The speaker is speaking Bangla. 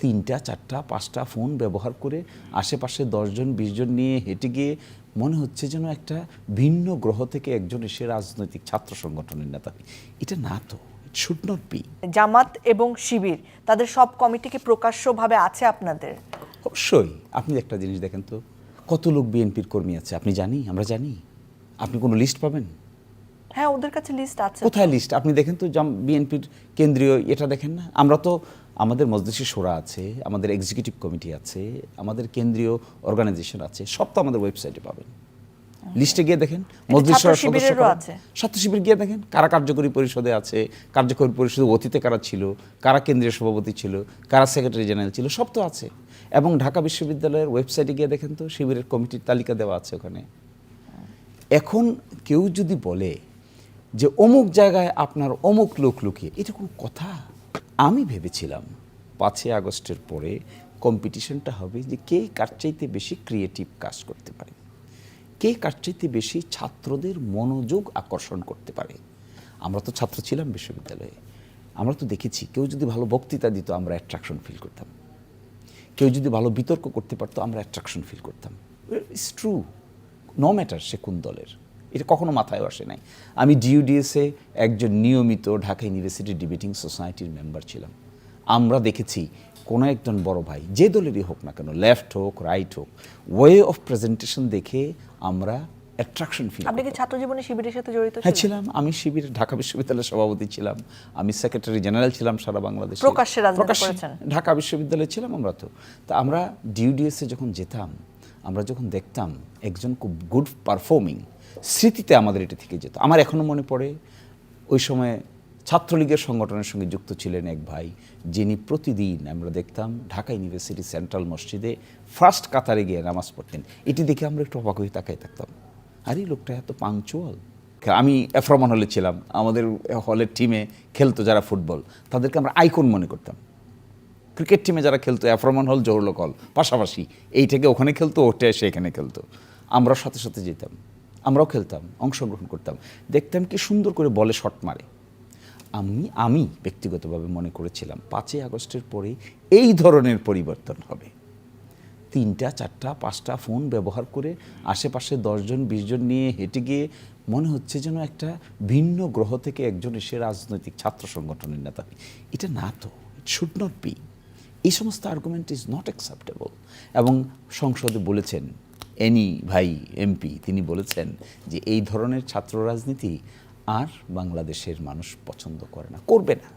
3টা 4টা 5টা ফোন ব্যবহার করে আশেপাশে 10 জন 20 জন নিয়ে হেঁটে গিয়ে মনে হচ্ছে যেন একটা ভিন্ন গ্রহ থেকে একজন এসে রাজনৈতিক ছাত্র সংগঠনের নেতা। এটা না তো, ইট শুড নট বি। জামাত এবং শিবির তাদের সব কমিটিকে প্রকাশ্যভাবে আছে আপনাদের? অবশ্যই। আপনি একটা জিনিস দেখেন তো, কত লোক বিএনপির কর্মী আছে আপনি জানি, আমরা জানি। আপনি কোনো লিস্ট পাবেন? হ্যাঁ, ওদের কাছে লিস্ট আছে। কোথায় লিস্ট? আপনি দেখেন তো, বিএনপির কেন্দ্রীয় এটা দেখেন না। আমরা তো আমাদের মজলিসে শোরা আছে, আমাদের এক্সিকিউটিভ কমিটি আছে, আমাদের কেন্দ্রীয় অর্গানাইজেশন আছে, সব তো আমাদের ওয়েবসাইটে পাবেন। লিস্টে গিয়ে দেখেন মজলিস শোরার সদস্য আছে, ছাত্র শিবির গিয়ে দেখেন কারা কার্যকরী পরিষদে আছে, কার্যকরী পরিষদে অতীতে কারা ছিল, কারা কেন্দ্রীয় সভাপতি ছিল, কারা সেক্রেটারি জেনারেল ছিল, সব তো আছে। এবং ঢাকা বিশ্ববিদ্যালয়ের ওয়েবসাইটে গিয়ে দেখেন তো শিবিরের কমিটির তালিকা দেওয়া আছে ওখানে। এখন কেউ যদি বলে যে অমুক জায়গায় আপনার অমুক লোক লুকিয়ে, এটা কোনো কথা? আমি ভেবেছিলাম 5ই আগস্টের পরে কম্পিটিশনটা হবে যে কে কার চাইতে বেশি ক্রিয়েটিভ কাজ করতে পারে, কে কার চাইতে বেশি ছাত্রদের মনোযোগ আকর্ষণ করতে পারে। আমরা তো ছাত্র ছিলাম বিশ্ববিদ্যালয়ে, আমরা তো দেখেছি কেউ যদি ভালো বক্তৃতা দিত আমরা অ্যাট্রাকশন ফিল করতাম, কেউ যদি ভালো বিতর্ক করতে পারতো আমরা অ্যাট্রাকশন ফিল করতাম। ইটস ট্রু, নো ম্যাটার সে কোন দলের, এটা কখনো মাথায় আসে নাই। আমি ডিইউডিএসে একজন নিয়মিত ঢাকা ইউনিভার্সিটি ডিবেটিং সোসাইটির মেম্বার ছিলাম। আমরা দেখেছি কোনো একজন বড় ভাই যে দলেরই হোক না কেন, লেফট হোক রাইট হোক, ওয়ে অফ প্রেজেন্টেশন দেখে আমরা অ্যাট্রাকশন ফিল। আপনি কি ছাত্র জীবনে শিবিরের সাথে জড়িত? হ্যাঁ ছিলাম। আমি শিবির ঢাকা বিশ্ববিদ্যালয়ের সভাপতি ছিলাম, আমি সেক্রেটারি জেনারেল ছিলাম সারা বাংলাদেশে। প্রকাশ্যে রাজনীতি করেছেন? ঢাকা বিশ্ববিদ্যালয়ে ছিলাম আমরা। তো আমরা ডিইউডিএসে যখন যেতাম, আমরা যখন দেখতাম একজন খুব গুড পারফর্মিং, স্মৃতিতে আমাদের এটা থেকে যেত। আমার এখনও মনে পড়ে ওই সময় ছাত্রলীগের সংগঠনের সঙ্গে যুক্ত ছিলেন এক ভাই, যিনি প্রতিদিন আমরা দেখতাম ঢাকা ইউনিভার্সিটি সেন্ট্রাল মসজিদে ফার্স্ট কাতারে গিয়ে নামাজ পড়তেন। এটি দেখে আমরা একটু অবাক হয়ে তাকাই থাকতাম, আরে লোকটা এত পাংচুয়াল। আমি এফরমান হলে ছিলাম, আমাদের হলের টিমে খেলতো যারা ফুটবল, তাদেরকে আমরা আইকন মনে করতাম। ক্রিকেট টিমে যারা খেলতো এফরমান হল জহুরুল হল পাশাপাশি, এই থেকে ওখানে খেলতো, ওটা এসে এখানে খেলতো, আমরা সাথে সাথে যেতাম, আমরাও খেলতাম, অংশগ্রহণ করতাম, দেখতাম কি সুন্দর করে বলে শট মারে। আমি ব্যক্তিগতভাবে মনে করেছিলাম 5ই আগস্টের পরে এই ধরনের পরিবর্তন হবে। 3টা 4টা 5টা ফোন ব্যবহার করে আশেপাশে 10 জন 20 জন নিয়ে হেঁটে গিয়ে মনে হচ্ছে যেন একটা ভিন্ন গ্রহ থেকে একজন এসে রাজনৈতিক ছাত্র সংগঠনের নেতা। এটা না তো, ইট শুড নট বি। এই সমস্ত আর্গুমেন্ট ইজ নট অ্যাকসেপ্টেবল। এবং সংসদে বলেছেন এনি ভাই এমপি, তিনি বলেছেন যে এই ধরনের ছাত্র রাজনীতি আর বাংলাদেশের মানুষ পছন্দ করে না, করবে না।